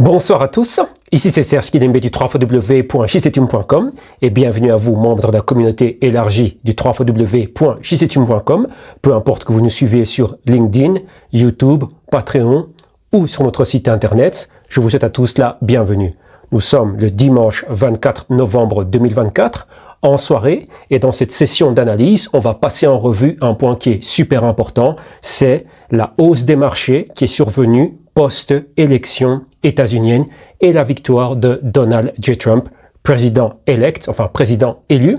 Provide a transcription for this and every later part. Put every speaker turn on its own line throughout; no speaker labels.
Bonsoir à tous, ici c'est Serge Kidembe du www.jctume.com et bienvenue à vous, membres de la communauté élargie du www.jctume.com, peu importe que vous nous suivez sur LinkedIn, YouTube, Patreon ou sur notre site internet, je vous souhaite à tous la bienvenue. Nous sommes le dimanche 24 novembre 2024 en soirée et dans cette session d'analyse, on va passer en revue un point qui est super important, c'est la hausse des marchés qui est survenue post-élection états-unienne et la victoire de Donald J. Trump, président-élect, enfin président élu.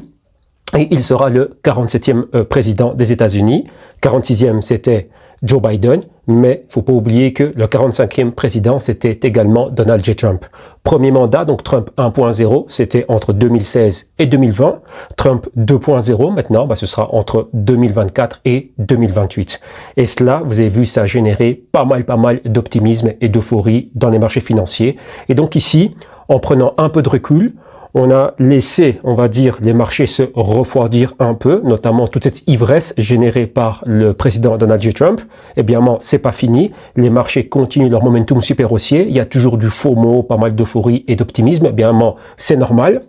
Et il sera le 47e président des États-Unis. 46e, c'était Joe Biden, mais faut pas oublier que le 45e président, c'était également Donald J. Trump. Premier mandat, donc Trump 1.0, c'était entre 2016 et 2020. Trump 2.0, maintenant, ce sera entre 2024 et 2028. Et cela, vous avez vu, ça a généré pas mal d'optimisme et d'euphorie dans les marchés financiers. Et donc ici, en prenant un peu de recul, on a laissé, on va dire, les marchés se refroidir un peu, notamment toute cette ivresse générée par le président Donald J. Trump. Eh bien, c'est pas fini. Les marchés continuent leur momentum super haussier. Il y a toujours du FOMO, pas mal d'euphorie et d'optimisme. Eh bien, c'est normal.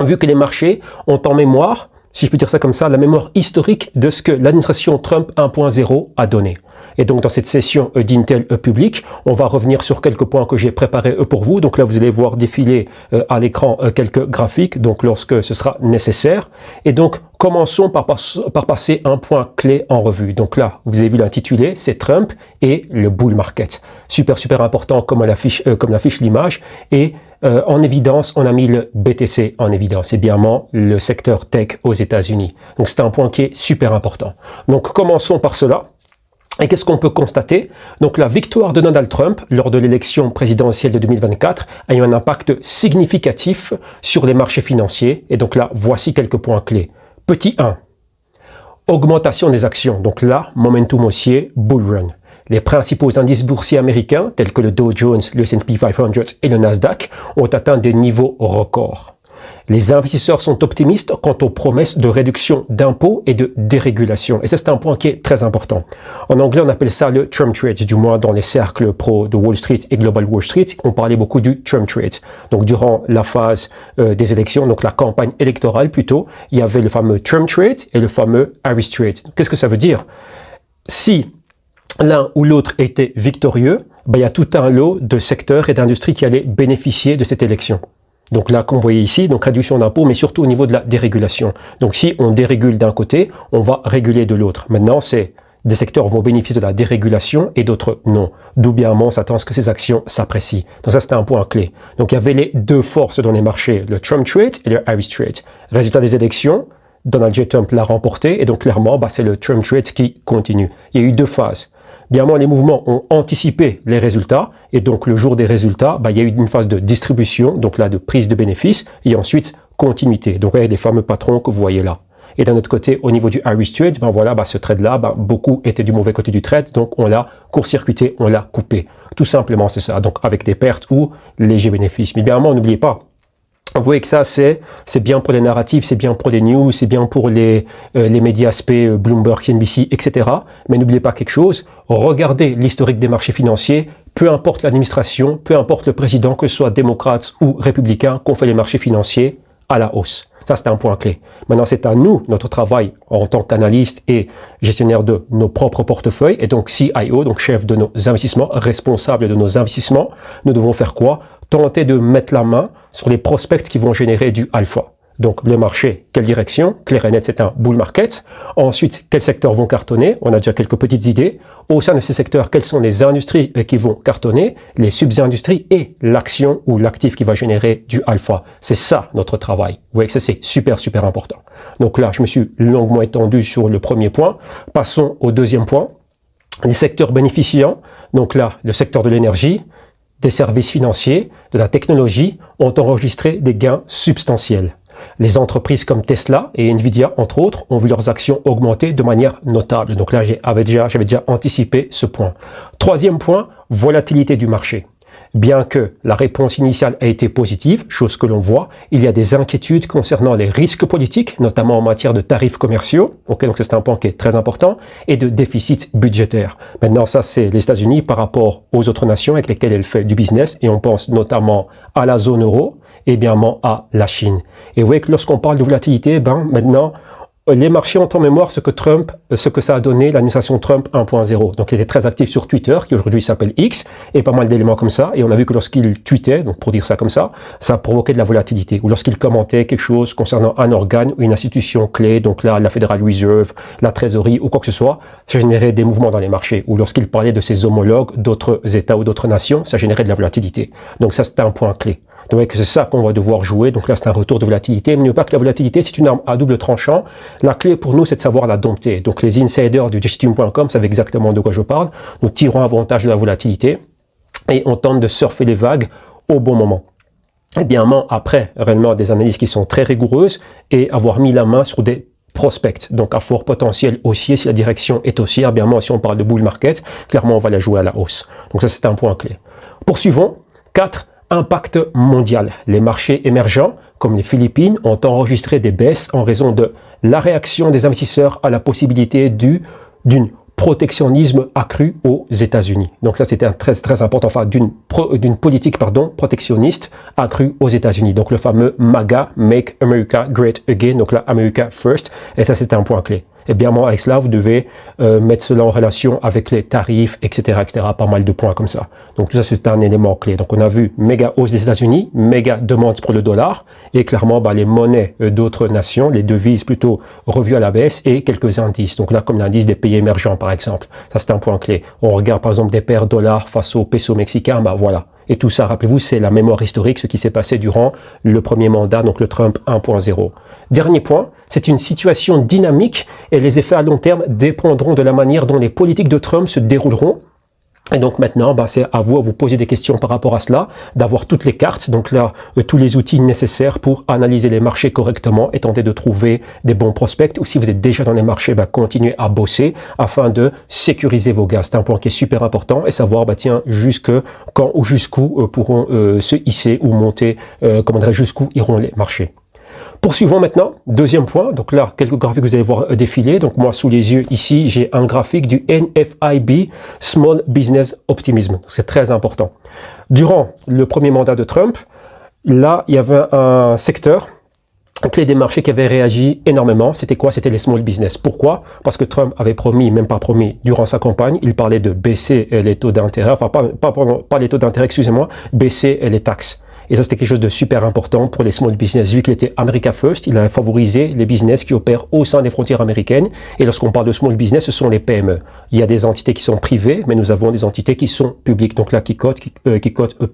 Vu que les marchés ont en mémoire, si je peux dire ça comme ça, la mémoire historique de ce que l'administration Trump 1.0 a donné. Et donc, dans cette session d'Intel public, on va revenir sur quelques points que j'ai préparés pour vous. Donc là, vous allez voir défiler à l'écran quelques graphiques, donc lorsque ce sera nécessaire. Et donc, commençons par passer un point clé en revue. Donc là, vous avez vu l'intitulé, c'est Trump et le bull market. Super important comme l'affiche l'image. Et en évidence, on a mis le BTC en évidence, et bien le secteur tech aux États-Unis. Donc c'est un point qui est super important. Donc commençons par cela. Et qu'est-ce qu'on peut constater? Donc la victoire de Donald Trump lors de l'élection présidentielle de 2024 a eu un impact significatif sur les marchés financiers. Et donc là, voici quelques points clés. Petit 1, augmentation des actions. Donc là, momentum haussier, bull run. Les principaux indices boursiers américains, tels que le Dow Jones, le S&P 500 et le Nasdaq, ont atteint des niveaux records. Les investisseurs sont optimistes quant aux promesses de réduction d'impôts et de dérégulation. Et ça, c'est un point qui est très important. En anglais, on appelle ça le Trump Trade, du moins dans les cercles pro de Wall Street et Global Wall Street, on parlait beaucoup du Trump Trade. Donc, durant la phase des élections, donc la campagne électorale plutôt, il y avait le fameux Trump Trade et le fameux Harris Trade. Qu'est-ce que ça veut dire? Si l'un ou l'autre était victorieux, il y a tout un lot de secteurs et d'industries qui allaient bénéficier de cette élection. Donc là, comme vous voyez ici, donc réduction d'impôts, mais surtout au niveau de la dérégulation. Donc si on dérégule d'un côté, on va réguler de l'autre. Maintenant, des secteurs vont bénéficier de la dérégulation et d'autres non. D'où bien on s'attend à ce que ces actions s'apprécient. Donc ça, c'était un point clé. Donc il y avait les deux forces dans les marchés, le Trump Trade et le Harris Trade. Résultat des élections, Donald J. Trump l'a remporté et donc clairement, c'est le Trump Trade qui continue. Il y a eu deux phases. Bien les mouvements ont anticipé les résultats et donc le jour des résultats, il y a eu une phase de distribution, donc là de prise de bénéfices et ensuite continuité. Donc il y a les fameux patrons que vous voyez là. Et d'un autre côté, au niveau du Harris Trade, ce trade-là, beaucoup étaient du mauvais côté du trade, donc on l'a court-circuité, on l'a coupé. Tout simplement, c'est ça. Donc avec des pertes ou légers bénéfices. Mais bien n'oubliez pas. Vous voyez que ça, c'est bien pour les narratifs, c'est bien pour les news, c'est bien pour les médias SP, Bloomberg, CNBC, etc. Mais n'oubliez pas quelque chose, regardez l'historique des marchés financiers, peu importe l'administration, peu importe le président, que ce soit démocrate ou républicain, qu'on fait les marchés financiers à la hausse. Ça, c'est un point clé. Maintenant, c'est à nous, notre travail en tant qu'analyste et gestionnaire de nos propres portefeuilles, et donc CIO, donc chef de nos investissements, responsable de nos investissements, nous devons faire quoi? Tenter de mettre la main sur les prospects qui vont générer du alpha. Donc, le marché, quelle direction? Clair et net, c'est un bull market. Ensuite, quels secteurs vont cartonner? On a déjà quelques petites idées. Au sein de ces secteurs, quelles sont les industries qui vont cartonner? Les sub-industries et l'action ou l'actif qui va générer du alpha. C'est ça, notre travail. Vous voyez que ça, c'est super important. Donc là, je me suis longuement étendu sur le premier point. Passons au deuxième point. Les secteurs bénéficiants. Donc là, le secteur de l'énergie, des services financiers, de la technologie ont enregistré des gains substantiels. Les entreprises comme Tesla et Nvidia, entre autres, ont vu leurs actions augmenter de manière notable. Donc là, j'avais déjà anticipé ce point. Troisième point, volatilité du marché. bien que la réponse initiale a été positive, chose que l'on voit, il y a des inquiétudes concernant les risques politiques, notamment en matière de tarifs commerciaux, donc c'est un point qui est très important, et de déficit budgétaire. Maintenant, ça c'est les États-Unis par rapport aux autres nations avec lesquelles elle fait du business, et on pense notamment à la zone euro, et bien à la Chine. Et vous voyez que lorsqu'on parle de volatilité, maintenant, les marchés ont en mémoire ce que ça a donné l'administration Trump 1.0. Donc, il était très actif sur Twitter, qui aujourd'hui s'appelle X, et pas mal d'éléments comme ça. Et on a vu que lorsqu'il tweetait, donc pour dire ça comme ça provoquait de la volatilité. Ou lorsqu'il commentait quelque chose concernant un organe ou une institution clé, donc là, la Federal Reserve, la trésorerie ou quoi que ce soit, ça générait des mouvements dans les marchés. Ou lorsqu'il parlait de ses homologues d'autres États ou d'autres nations, ça générait de la volatilité. Donc ça, c'était un point clé. Donc c'est ça qu'on va devoir jouer. Donc là, c'est un retour de volatilité. Mais n'oubliez pas que la volatilité, c'est une arme à double tranchant. La clé pour nous, c'est de savoir la dompter. Donc les insiders du jcitune.com savent exactement de quoi je parle. Nous tirons avantage de la volatilité et on tente de surfer les vagues au bon moment. Et bien après, réellement, des analyses qui sont très rigoureuses et avoir mis la main sur des prospects, donc à fort potentiel haussier si la direction est haussière. Bien si on parle de bull market, clairement, on va la jouer à la hausse. Donc ça, c'est un point clé. Poursuivons. 4. Impact mondial. Les marchés émergents, comme les Philippines, ont enregistré des baisses en raison de la réaction des investisseurs à la possibilité d'une protectionnisme accru aux États-Unis. Donc ça, c'était très, très important, enfin, d'une politique, protectionniste accrue aux États-Unis. Donc le fameux MAGA, Make America Great Again, donc là, America First, et ça, c'était un point clé. Et bien avec cela, vous devez mettre cela en relation avec les tarifs, etc., pas mal de points comme ça. Donc tout ça, c'est un élément clé. Donc on a vu méga hausse des États-Unis, méga demande pour le dollar, et clairement les monnaies d'autres nations, les devises plutôt revues à la baisse, et quelques indices. Donc là, comme l'indice des pays émergents, par exemple. Ça, c'est un point clé. On regarde par exemple des paires dollars face au peso mexicain, voilà. Et tout ça, rappelez-vous, c'est la mémoire historique, ce qui s'est passé durant le premier mandat, donc le Trump 1.0. Dernier point, c'est une situation dynamique et les effets à long terme dépendront de la manière dont les politiques de Trump se dérouleront. Et donc maintenant, c'est à vous poser des questions par rapport à cela, d'avoir toutes les cartes, donc là, tous les outils nécessaires pour analyser les marchés correctement et tenter de trouver des bons prospects. Ou si vous êtes déjà dans les marchés, continuez à bosser afin de sécuriser vos gains. C'est un point qui est super important et savoir, jusque quand ou jusqu'où pourront se hisser ou monter, jusqu'où iront les marchés. Poursuivons maintenant, deuxième point, donc là, quelques graphiques que vous allez voir défiler. Donc moi, sous les yeux, ici, j'ai un graphique du NFIB, Small Business Optimism. C'est très important. Durant le premier mandat de Trump, là, il y avait un secteur clé des marchés qui avait réagi énormément. C'était quoi? C'était les small business. Pourquoi? Parce que Trump avait promis, même pas promis, durant sa campagne, il parlait de baisser les taux d'intérêt, enfin pas les taux d'intérêt, excusez-moi, baisser les taxes. Et ça, c'était quelque chose de super important pour les small business. Vu qu'il était America First, il a favorisé les business qui opèrent au sein des frontières américaines. Et lorsqu'on parle de small business, ce sont les PME. Il y a des entités qui sont privées, mais nous avons des entités qui sont publiques. Donc là, qui cotent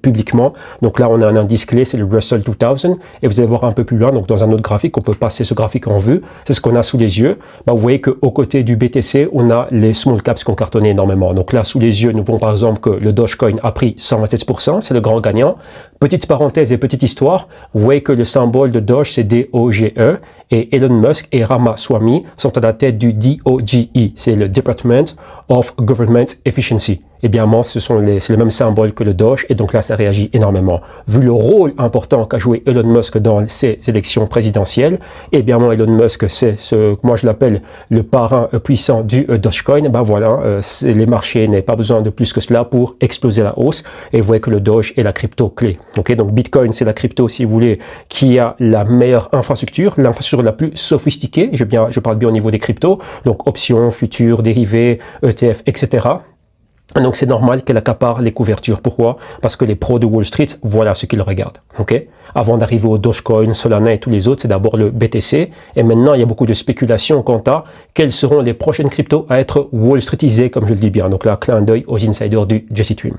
publiquement. Donc là, on a un indice clé, c'est le Russell 2000. Et vous allez voir un peu plus loin, donc dans un autre graphique, on peut passer ce graphique en vue. C'est ce qu'on a sous les yeux. Vous voyez qu'au côté du BTC, on a les small caps qui ont cartonné énormément. Donc là, sous les yeux, nous voyons par exemple que le Dogecoin a pris 127%. C'est le grand gagnant. Petite parenthèse et petite histoire, vous voyez que le symbole de Doge, c'est DOGE, et Elon Musk et Ramaswamy sont à la tête du DOGE, c'est le Department of Government Efficiency. Et bien, c'est le même symbole que le Doge, et donc là, ça réagit énormément. Vu le rôle important qu'a joué Elon Musk dans ces élections présidentielles, et bien, Elon Musk, c'est moi je l'appelle le parrain puissant du Dogecoin, les marchés n'avaient pas besoin de plus que cela pour exploser la hausse, et vous voyez que le Doge est la crypto clé. Ok, donc Bitcoin, c'est la crypto, si vous voulez, qui a la meilleure infrastructure, l'infrastructure la plus sophistiquée, je parle bien au niveau des cryptos, donc options, futurs, dérivés, ETF, etc. Donc c'est normal qu'elle accapare les couvertures. Pourquoi? Parce que les pros de Wall Street, voilà ce qu'ils regardent. Ok? Avant d'arriver au Dogecoin, Solana et tous les autres, c'est d'abord le BTC. Et maintenant, il y a beaucoup de spéculations quant à quelles seront les prochaines cryptos à être Wall Streetisées, comme je le dis bien. Donc là, clin d'œil aux insiders du jcitune.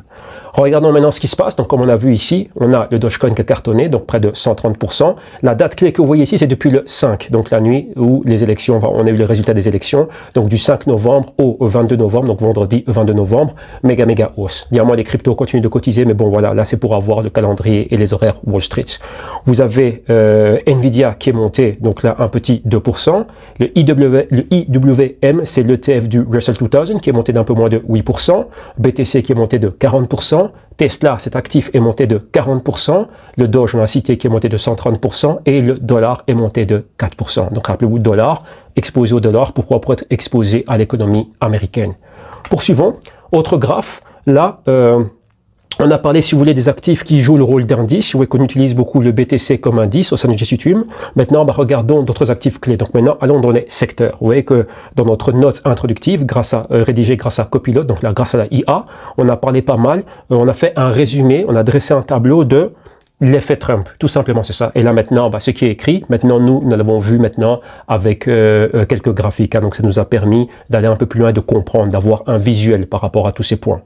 Regardons maintenant ce qui se passe. Donc comme on a vu ici, on a le Dogecoin qui a cartonné, donc près de 130%. La date clé que vous voyez ici, c'est depuis le 5, donc la nuit où les élections, on a eu le résultat des élections. Donc du 5 novembre au 22 novembre, donc vendredi 22 novembre, méga hausse. Bien les cryptos continuent de cotiser, mais bon voilà, là c'est pour avoir le calendrier et les horaires Wall Street. Vous avez Nvidia qui est monté, donc là un petit 2%. Le IWM, c'est l'ETF du Russell 2000 qui est monté d'un peu moins de 8%. BTC qui est monté de 40%. maintenant. Tesla, cet actif est monté de 40%, le Doge, on a cité, qui est monté de 130%, et le dollar est monté de 4%. Donc rappelez-vous, dollar, exposé au dollar, pourquoi? Pour être exposé à l'économie américaine. Poursuivons, autre graphe, là, on a parlé, si vous voulez, des actifs qui jouent le rôle d'indice. Vous voyez qu'on utilise beaucoup le BTC comme indice au sein du GCTUM. Maintenant, regardons d'autres actifs clés. Donc maintenant, allons dans les secteurs. Vous voyez que dans notre note introductive, rédigée grâce à Copilot, donc là, grâce à la IA, on a parlé pas mal. On a fait un résumé, on a dressé un tableau de l'effet Trump, tout simplement, c'est ça. Et là maintenant, ce qui est écrit, maintenant nous l'avons vu maintenant avec quelques graphiques. Donc ça nous a permis d'aller un peu plus loin et de comprendre, d'avoir un visuel par rapport à tous ces points.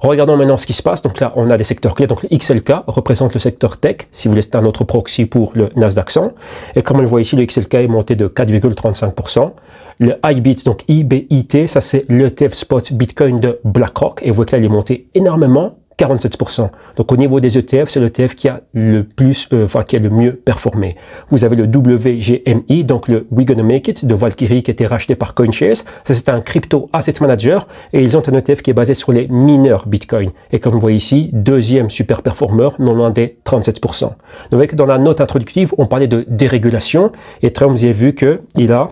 Regardons maintenant ce qui se passe. Donc là, on a les secteurs clés. Donc le XLK représente le secteur tech. Si vous voulez, c'est un autre proxy pour le Nasdaq 100. Et comme on le voit ici, le XLK est monté de 4,35%. Le IBIT, donc IBIT, ça c'est l'ETF spot Bitcoin de BlackRock. Et vous voyez que là, il est monté énormément. 47%. Donc au niveau des ETF, c'est l'ETF qui a le plus, qui a le mieux performé. Vous avez le WGMI, donc le We're Gonna Make It de Valkyrie qui a été racheté par CoinShares. Ça c'est un crypto asset manager et ils ont un ETF qui est basé sur les mineurs Bitcoin. Et comme vous voyez ici, deuxième super performeur, non loin des 37%. Donc vous voyez que dans la note introductive, on parlait de dérégulation et Trump, vous avez vu qu'il a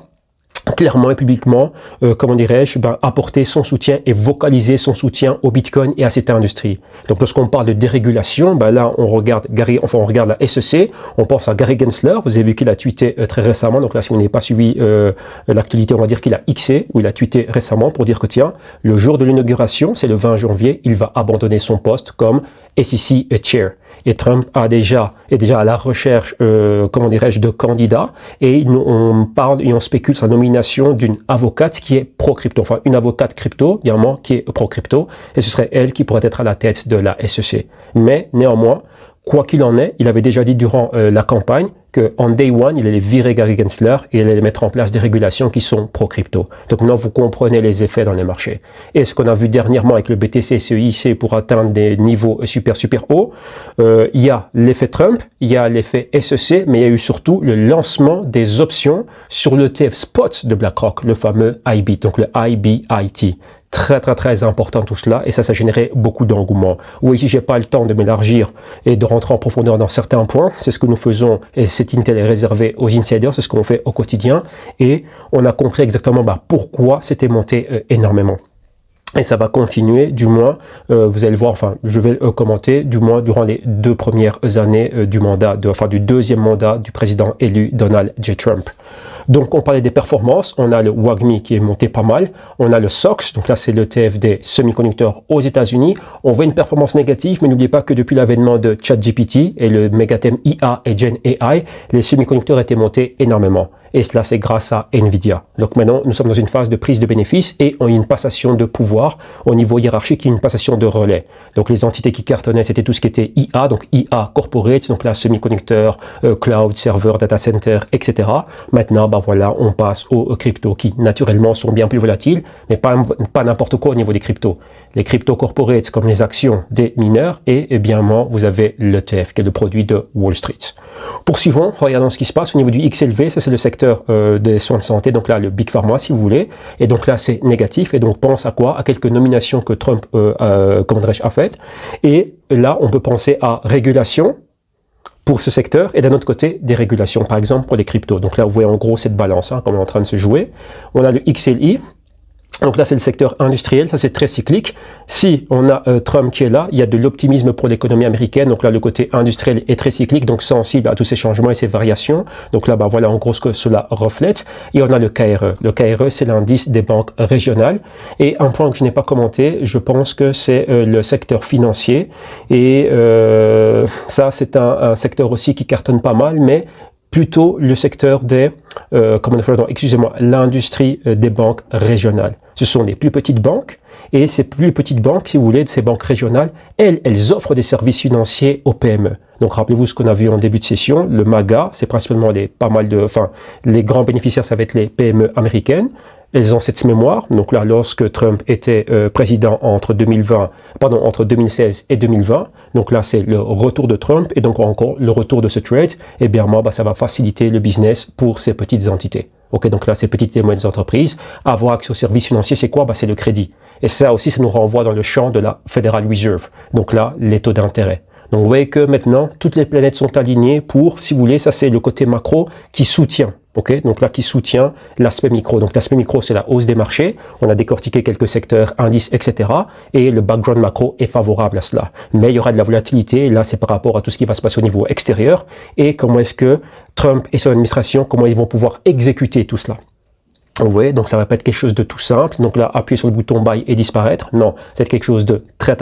clairement et publiquement, comment dirais-je, apporter son soutien et vocaliser son soutien au Bitcoin et à cette industrie. Donc lorsqu'on parle de dérégulation, là on regarde on regarde la SEC, on pense à Gary Gensler, vous avez vu qu'il a tweeté très récemment, donc là si vous n'avez pas suivi l'actualité, on va dire qu'il a xé, ou il a tweeté récemment pour dire que tiens, le jour de l'inauguration, c'est le 20 janvier, il va abandonner son poste comme SEC Chair. Et Trump est déjà à la recherche, comment dirais-je, de candidats. Et on parle et on spécule sa nomination d'une avocate qui est pro-crypto. Enfin, une avocate crypto, évidemment, qui est pro-crypto. Et ce serait elle qui pourrait être à la tête de la SEC. Mais néanmoins, quoi qu'il en est, il avait déjà dit durant la campagne qu'en day one, il allait virer Gary Gensler et il allait mettre en place des régulations qui sont pro-crypto. Donc maintenant, vous comprenez les effets dans les marchés. Et ce qu'on a vu dernièrement avec le BTC CEIC pour atteindre des niveaux super hauts, il y a l'effet Trump, il y a l'effet SEC, mais il y a eu surtout le lancement des options sur l'ETF spot de BlackRock, le fameux IBIT, donc le IBIT. Très important tout cela et ça a généré beaucoup d'engouement. Oui, ici j'ai pas le temps de m'élargir et de rentrer en profondeur dans certains points, c'est ce que nous faisons et cette Intel est réservé aux insiders, c'est ce qu'on fait au quotidien et on a compris exactement pourquoi c'était monté énormément. Et ça va continuer, du moins, vous allez le voir, je vais commenter, du moins durant les 2 premières années du deuxième mandat du président élu Donald J. Trump. Donc, on parlait des performances. On a le WAGMI qui est monté pas mal. On a le SOX. Donc là, c'est l'ETF des semi-conducteurs aux États-Unis. On voit une performance négative, mais n'oubliez pas que depuis l'avènement de ChatGPT et le mégathème IA et Gen AI, les semi-conducteurs étaient montés énormément. Et cela, c'est grâce à Nvidia. Donc maintenant, nous sommes dans une phase de prise de bénéfices et on a une passation de pouvoir au niveau hiérarchique, une passation de relais. Donc les entités qui cartonnaient, c'était tout ce qui était IA, donc IA corporate, donc là, semi-conducteurs, cloud, serveur, data center, etc. Maintenant, on passe aux cryptos qui, naturellement, sont bien plus volatiles, mais pas n'importe quoi au niveau des cryptos. Les cryptos corporates, comme les actions des mineurs, et évidemment, vous avez l'ETF, qui est le produit de Wall Street. Poursuivons, regardons ce qui se passe au niveau du XLV, ça c'est le secteur des soins de santé, donc là le Big Pharma si vous voulez, et donc là c'est négatif, et donc pense à quoi? À quelques nominations que Trump a faites, et là on peut penser à régulation pour ce secteur, et d'un autre côté des régulations, par exemple pour les cryptos. Donc là vous voyez en gros cette balance, comme elle est en train de se jouer. On a le XLI. Donc là, c'est le secteur industriel, ça c'est très cyclique. Si on a Trump qui est là, il y a de l'optimisme pour l'économie américaine. Donc là, le côté industriel est très cyclique, donc sensible à tous ces changements et ces variations. Donc là, voilà en gros ce que cela reflète. Et on a le KRE. Le KRE, c'est l'indice des banques régionales. Et un point que je n'ai pas commenté, je pense que c'est le secteur financier. Et ça, c'est un secteur aussi qui cartonne pas mal, mais plutôt le secteur des, l'industrie des banques régionales. Ce sont les plus petites banques, et ces plus petites banques, si vous voulez, de ces banques régionales, elles offrent des services financiers aux PME. Donc rappelez-vous ce qu'on a vu en début de session, le MAGA, c'est principalement les grands bénéficiaires, ça va être les PME américaines. Elles ont cette mémoire. Donc là, lorsque Trump était président entre 2016 et 2020, donc là, c'est le retour de Trump et donc encore le retour de ce trade. Et bien, ça va faciliter le business pour ces petites entités. Ok, donc là, ces petites et moyennes entreprises, avoir accès aux services financiers, c'est quoi? C'est le crédit. Et ça aussi, ça nous renvoie dans le champ de la Federal Reserve. Donc là, les taux d'intérêt. Donc vous voyez que maintenant, toutes les planètes sont alignées pour, si vous voulez, ça c'est le côté macro qui soutient. Ok, donc là qui soutient l'aspect micro. Donc l'aspect micro, c'est la hausse des marchés. On a décortiqué quelques secteurs, indices, etc. Et le background macro est favorable à cela. Mais il y aura de la volatilité. Là, c'est par rapport à tout ce qui va se passer au niveau extérieur et comment est-ce que Trump et son administration, comment ils vont pouvoir exécuter tout cela. Vous voyez, donc ça va pas être quelque chose de tout simple. Donc là, appuyer sur le bouton buy et disparaître. Non, c'est quelque chose de très,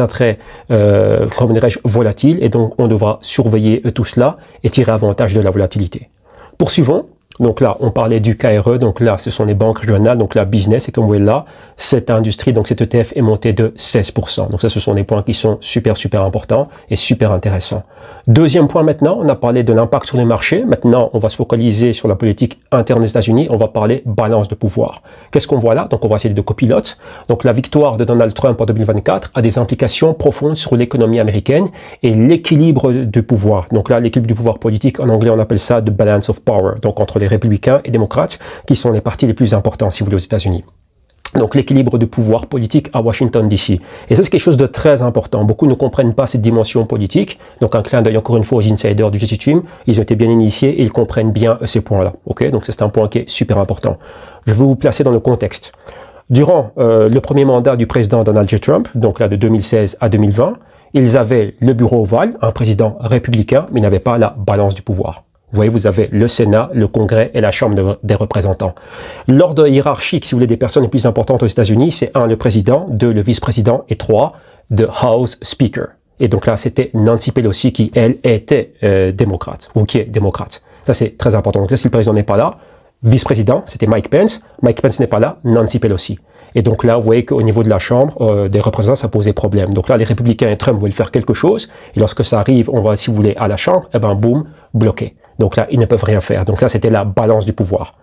comment dirais-je, volatile. Et donc, on devra surveiller tout cela et tirer avantage de la volatilité. Poursuivons. Donc là, on parlait du KRE, donc là, ce sont les banques régionales, donc là, business, et comme vous voyez là, cette industrie, donc cet ETF est monté de 16%. Donc ça, ce sont des points qui sont super importants et super intéressants. Deuxième point maintenant, on a parlé de l'impact sur les marchés. Maintenant, on va se focaliser sur la politique interne des États-Unis. On va parler balance de pouvoir. Qu'est-ce qu'on voit là? Donc on va essayer de copilote. Donc la victoire de Donald Trump en 2024 a des implications profondes sur l'économie américaine et l'équilibre du pouvoir. Donc là, l'équilibre du pouvoir politique, en anglais, on appelle ça the balance of power. Donc entre les républicains et démocrates, qui sont les partis les plus importants, si vous voulez, aux États-Unis. Donc l'équilibre de pouvoir politique à Washington DC. Et ça, c'est quelque chose de très important. Beaucoup ne comprennent pas cette dimension politique. Donc un clin d'œil encore une fois aux insiders du GC Team. Ils ont été bien initiés et ils comprennent bien ces points-là. Ok, donc c'est un point qui est super important. Je vais vous placer dans le contexte. Durant le premier mandat du président Donald J. Trump, donc là de 2016 à 2020, ils avaient le bureau ovale, un président républicain, mais ils n'avaient pas la balance du pouvoir. Vous voyez, vous avez le Sénat, le Congrès et la Chambre des représentants. L'ordre hiérarchique, si vous voulez, des personnes les plus importantes aux États-Unis, c'est 1, le président, 2, le vice-président et 3, the House Speaker. Et donc là, c'était Nancy Pelosi qui, elle, était démocrate, ou qui est démocrate. Ça, c'est très important. Donc là, si le président n'est pas là, vice-président, c'était Mike Pence. Mike Pence n'est pas là, Nancy Pelosi. Et donc là, vous voyez qu'au niveau de la Chambre des représentants, ça posait problème. Donc là, les républicains et Trump veulent faire quelque chose. Et lorsque ça arrive, on va, si vous voulez, à la Chambre, eh ben, boum, bloqué. Donc là, ils ne peuvent rien faire. Donc là, c'était la balance du pouvoir.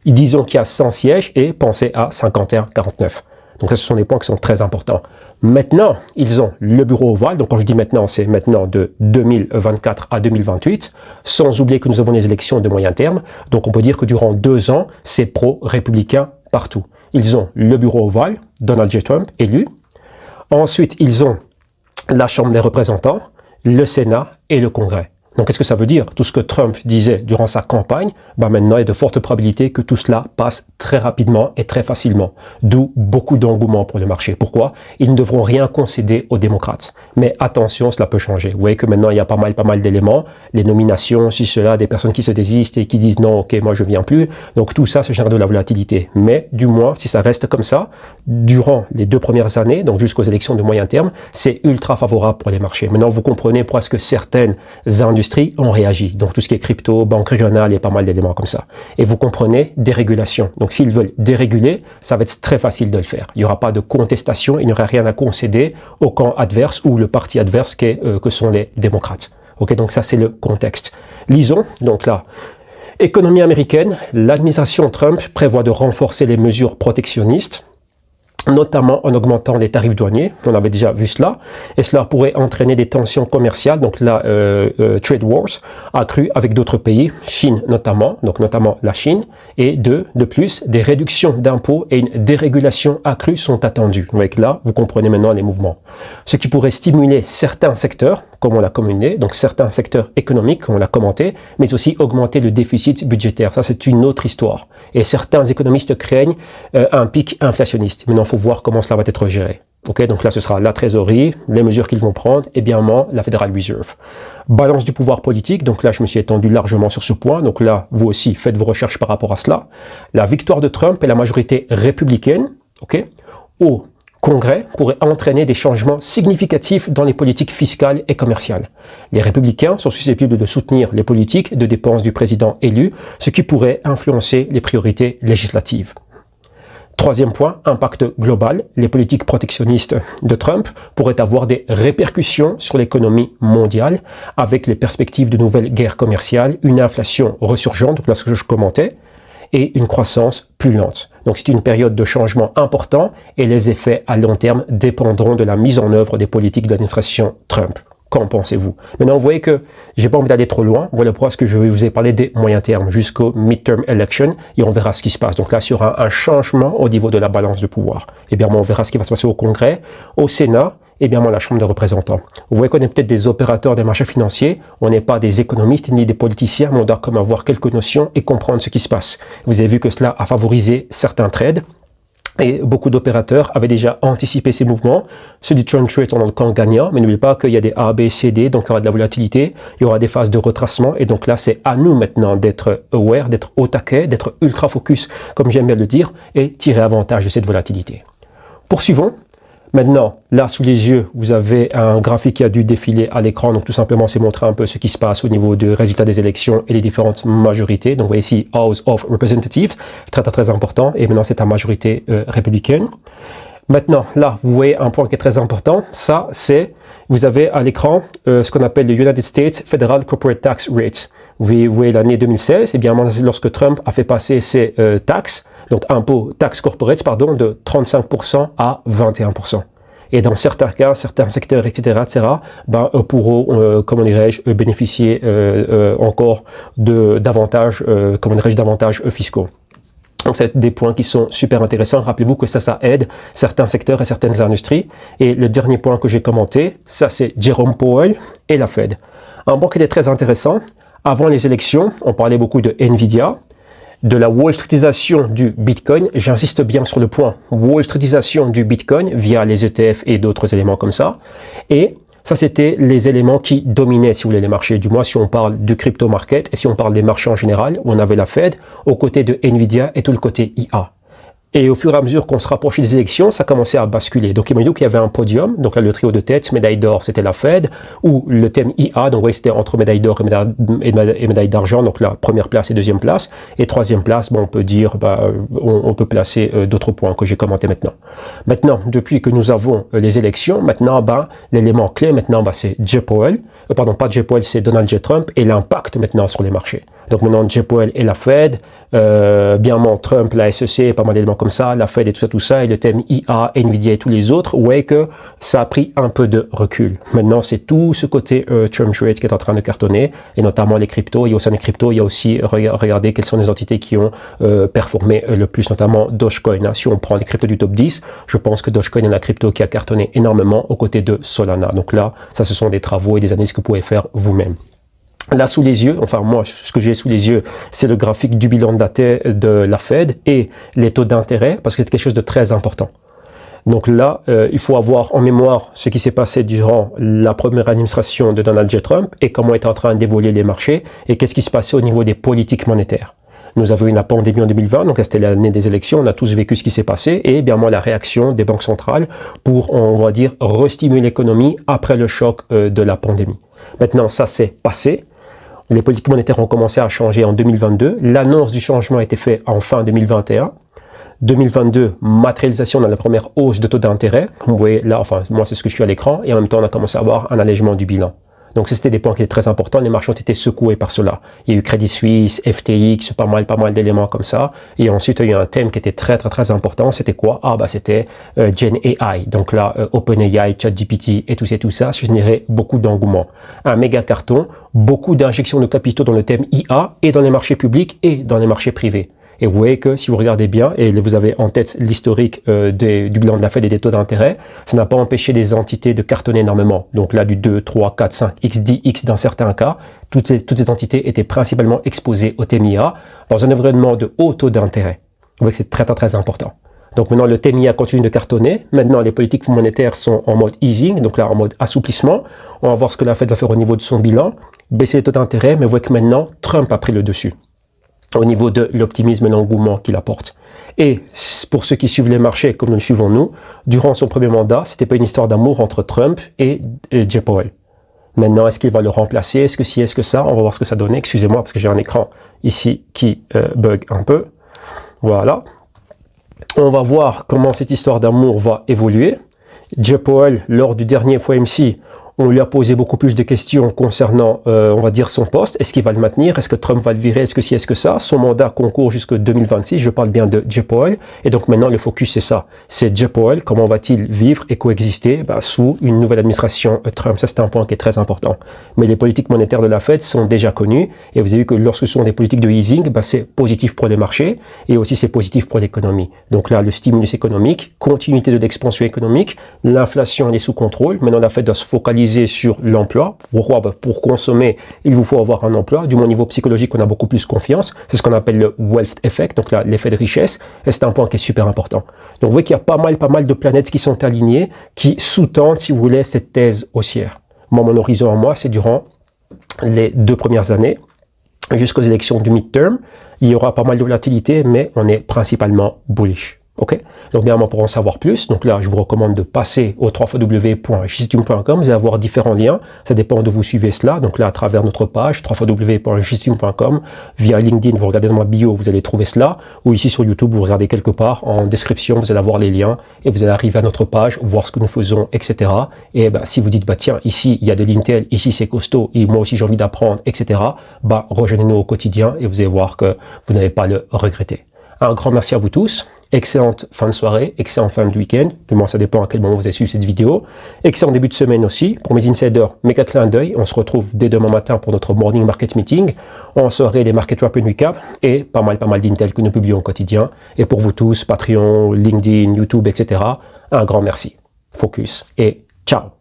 Ils disent qu'il y a 100 sièges et pensez à 51-49. Donc là, ce sont des points qui sont très importants. Maintenant, ils ont le bureau ovale. Donc quand je dis maintenant, c'est maintenant de 2024 à 2028, sans oublier que nous avons des élections de moyen terme. Donc on peut dire que durant 2 ans, c'est pro-républicain partout. Ils ont le bureau ovale, Donald J. Trump, élu. Ensuite, ils ont la Chambre des représentants, le Sénat et le Congrès. Donc, qu'est-ce que ça veut dire? Tout ce que Trump disait durant sa campagne, maintenant, il y a de fortes probabilités que tout cela passe très rapidement et très facilement. D'où beaucoup d'engouement pour le marché. Pourquoi? Ils ne devront rien concéder aux démocrates. Mais attention, cela peut changer. Vous voyez que maintenant, il y a pas mal d'éléments. Les nominations, si cela, des personnes qui se désistent et qui disent non, ok, moi, je viens plus. Donc, tout ça, ça génère de la volatilité. Mais, du moins, si ça reste comme ça, durant les 2 premières années, donc jusqu'aux élections de moyen terme, c'est ultra favorable pour les marchés. Maintenant, vous comprenez pourquoi est-ce que certaines industries ont réagi. Donc tout ce qui est crypto, banque régionale, il y a pas mal d'éléments comme ça. Et vous comprenez, dérégulation. Donc s'ils veulent déréguler, ça va être très facile de le faire. Il n'y aura pas de contestation, il n'y aura rien à concéder au camp adverse ou le parti adverse que sont les démocrates. Ok, donc ça c'est le contexte. Lisons, donc là, économie américaine, l'administration Trump prévoit de renforcer les mesures protectionnistes, notamment en augmentant les tarifs douaniers, on avait déjà vu cela, et cela pourrait entraîner des tensions commerciales, donc la trade wars, accrues avec d'autres pays, Chine notamment, donc notamment la Chine, et de plus, des réductions d'impôts et une dérégulation accrue sont attendues. Donc là, vous comprenez maintenant les mouvements. Ce qui pourrait stimuler certains secteurs, comme on l'a communiqué, donc certains secteurs économiques, comme on l'a commenté, mais aussi augmenter le déficit budgétaire. Ça, c'est une autre histoire. Et certains économistes craignent un pic inflationniste. Maintenant, il faut voir comment cela va être géré. Ok, donc là, ce sera la trésorerie, les mesures qu'ils vont prendre, et bien la Federal Reserve. Balance du pouvoir politique, donc là, je me suis étendu largement sur ce point. Donc là, vous aussi, faites vos recherches par rapport à cela. La victoire de Trump et la majorité républicaine, ok, au Congrès pourrait entraîner des changements significatifs dans les politiques fiscales et commerciales. Les républicains sont susceptibles de soutenir les politiques de dépenses du président élu, ce qui pourrait influencer les priorités législatives. Troisième point, impact global. Les politiques protectionnistes de Trump pourraient avoir des répercussions sur l'économie mondiale avec les perspectives de nouvelles guerres commerciales, une inflation ressurgente, donc là ce que je commentais, et une croissance plus lente. Donc c'est une période de changement important et les effets à long terme dépendront de la mise en œuvre des politiques de l'administration Trump. Qu'en pensez-vous? Maintenant, vous voyez que j'ai pas envie d'aller trop loin. Voilà pourquoi je vais vous ai parlé des moyens termes jusqu'au midterm election et on verra ce qui se passe. Donc là, s'il y aura un changement au niveau de la balance de pouvoir. Eh bien, on verra ce qui va se passer au Congrès, au Sénat, et bien, la Chambre des représentants. Vous voyez qu'on est peut-être des opérateurs des marchés financiers. On n'est pas des économistes ni des politiciens, mais on doit comme avoir quelques notions et comprendre ce qui se passe. Vous avez vu que cela a favorisé certains trades. Et beaucoup d'opérateurs avaient déjà anticipé ces mouvements. Ceux du trend trade sont dans le camp gagnant, mais n'oubliez pas qu'il y a des A, B, C, D, donc il y aura de la volatilité, il y aura des phases de retracement, et donc là, c'est à nous maintenant d'être aware, d'être au taquet, d'être ultra focus, comme j'aime bien le dire, et tirer avantage de cette volatilité. Poursuivons. Maintenant, là, sous les yeux, vous avez un graphique qui a dû défiler à l'écran. Donc, tout simplement, c'est montrer un peu ce qui se passe au niveau des résultats des élections et les différentes majorités. Donc, vous voyez ici, House of Representatives, très important. Et maintenant, c'est la majorité républicaine. Maintenant, là, vous voyez un point qui est très important. Ça, c'est, vous avez à l'écran ce qu'on appelle le United States Federal Corporate Tax Rate. Vous voyez l'année 2016. Et bien, lorsque Trump a fait passer ses taxes, donc impôts, taxes corporate, pardon, de 35% à 21%. Et dans certains cas, certains secteurs, etc., pourront, comment dirais-je, bénéficier encore d'avantages, d'avantages fiscaux. Donc, c'est des points qui sont super intéressants. Rappelez-vous que ça aide certains secteurs et certaines industries. Et le dernier point que j'ai commenté, ça c'est Jerome Powell et la Fed. Un point qui était très intéressant. Avant les élections, on parlait beaucoup de Nvidia, de la Wall Streetisation du Bitcoin. J'insiste bien sur le point Wall Streetisation du Bitcoin via les ETF et d'autres éléments comme ça. Et ça, c'était les éléments qui dominaient, si vous voulez, les marchés. Du moins, si on parle du crypto market et si on parle des marchés en général, où on avait la Fed aux côtés de Nvidia et tout le côté IA. Et au fur et à mesure qu'on se rapprochait des élections, ça commençait à basculer. Donc, imaginez qu'il y avait un podium. Donc là, le trio de tête, médaille d'or, c'était la Fed, ou le thème IA. Donc, oui, c'était entre médaille d'or et médaille d'argent. Donc, la première place et deuxième place. Et troisième place, on peut dire, on peut placer d'autres points que j'ai commentés maintenant. Maintenant, depuis que nous avons les élections, maintenant, l'élément clé, maintenant, c'est Jay Powell. Pardon, pas Jay Powell, c'est Donald J. Trump et l'impact maintenant sur les marchés. Donc, maintenant, Jay Powell et la Fed, Trump, la SEC, pas mal d'éléments comme ça, la Fed et tout ça, et le thème IA, Nvidia et tous les autres, ouais que ça a pris un peu de recul. Maintenant, c'est tout ce côté Trump Trade qui est en train de cartonner, et notamment les cryptos. Et au sein des cryptos, il y a aussi, regardez quelles sont les entités qui ont performé le plus, notamment Dogecoin. Hein. Si on prend les cryptos du top 10, je pense que Dogecoin est la crypto qui a cartonné énormément aux côtés de Solana. Donc là, ça, ce sont des travaux et des analyses que vous pouvez faire vous-même. Là, sous les yeux, enfin moi, ce que j'ai sous les yeux, c'est le graphique du bilan daté de la Fed et les taux d'intérêt, parce que c'est quelque chose de très important. Donc là, il faut avoir en mémoire ce qui s'est passé durant la première administration de Donald J. Trump et comment était en train d'évoluer les marchés et qu'est-ce qui se passait au niveau des politiques monétaires. Nous avons eu la pandémie en 2020, donc c'était l'année des élections, on a tous vécu ce qui s'est passé, et bien la réaction des banques centrales pour, on va dire, restimuler l'économie après le choc de la pandémie. Maintenant, ça s'est passé. Les politiques monétaires ont commencé à changer en 2022. L'annonce du changement a été faite en fin 2021. 2022, matérialisation dans la première hausse de taux d'intérêt. Comme vous voyez là, enfin, moi, c'est ce que je suis à l'écran. Et en même temps, on a commencé à avoir un allègement du bilan. Donc, c'était des points qui étaient très importants. Les marchés ont été secoués par cela. Il y a eu Crédit Suisse, FTX, pas mal d'éléments comme ça. Et ensuite, il y a eu un thème qui était très important. C'était quoi? C'était Gen AI. Donc là, OpenAI, ChatGPT et tout ça générait beaucoup d'engouement. Un méga carton, beaucoup d'injections de capitaux dans le thème IA et dans les marchés publics et dans les marchés privés. Et vous voyez que si vous regardez bien, et vous avez en tête l'historique du bilan de la Fed et des taux d'intérêt, ça n'a pas empêché des entités de cartonner énormément. Donc là, du 2, 3, 4, 5, x, 10x dans certains cas, toutes ces entités étaient principalement exposées au TMIA dans un environnement de haut taux d'intérêt. Vous voyez que c'est très important. Donc maintenant, le TMIA continue de cartonner. Maintenant, les politiques monétaires sont en mode easing, donc là, en mode assouplissement. On va voir ce que la Fed va faire au niveau de son bilan, baisser les taux d'intérêt, mais vous voyez que maintenant, Trump a pris le dessus au niveau de l'optimisme et l'engouement qu'il apporte. Et pour ceux qui suivent les marchés, comme nous le suivons nous, durant son premier mandat, c'était pas une histoire d'amour entre Trump et Jay Powell. Maintenant, est-ce qu'il va le remplacer? Est-ce que si, est-ce que ça? On va voir ce que ça donne. Excusez-moi, parce que j'ai un écran ici qui bug un peu. Voilà. On va voir comment cette histoire d'amour va évoluer. Jay Powell, lors du dernier FOMC, On lui a posé beaucoup plus de questions concernant, on va dire, son poste. Est-ce qu'il va le maintenir? Est-ce que Trump va le virer? Est-ce que si, est-ce que ça? Son mandat concourt jusqu'en 2026. Je parle bien de Jay Powell. Et donc maintenant, le focus, c'est ça. C'est Jay Powell. Comment va-t-il vivre et coexister sous une nouvelle administration Trump? Ça, c'est un point qui est très important. Mais les politiques monétaires de la Fed sont déjà connues. Et vous avez vu que lorsque ce sont des politiques de easing, c'est positif pour les marchés et aussi c'est positif pour l'économie. Donc là, le stimulus économique, continuité de l'expansion économique, l'inflation elle est sous contrôle. Maintenant, la Fed doit se focaliser sur l'emploi. Pourquoi? Pour consommer, il vous faut avoir un emploi. Du moins, au niveau psychologique, on a beaucoup plus confiance. C'est ce qu'on appelle le wealth effect, donc là, l'effet de richesse. Et c'est un point qui est super important. Donc, vous voyez qu'il y a pas mal de planètes qui sont alignées, qui sous-tendent, si vous voulez, cette thèse haussière. Moi, mon horizon à moi, c'est durant les 2 premières années, jusqu'aux élections du midterm. Il y aura pas mal de volatilité, mais on est principalement bullish. Ok, donc bien pour en savoir plus, donc là je vous recommande de passer au www.gisitume.com. Vous allez avoir différents liens, ça dépend de vous suivez cela. Donc là à travers notre page www.gisitume.com, via LinkedIn vous regardez dans ma bio, vous allez trouver cela, ou ici sur YouTube vous regardez quelque part en description, vous allez avoir les liens et vous allez arriver à notre page, voir ce que nous faisons, etc. Et si vous dites tiens ici il y a de l'Intel, ici c'est costaud et moi aussi j'ai envie d'apprendre, etc. Rejoignez-nous au quotidien et vous allez voir que vous n'allez pas le regretter. Un grand merci à vous tous. Excellente fin de soirée, excellente fin de week-end. Du moins, ça dépend à quel moment vous avez suivi cette vidéo. Excellent début de semaine aussi. Pour mes insiders, méga clin d'œil. On se retrouve dès demain matin pour notre morning market meeting. On saurait des market wrap and recap et pas mal d'intel que nous publions au quotidien. Et pour vous tous, Patreon, LinkedIn, YouTube, etc. Un grand merci. Focus et ciao.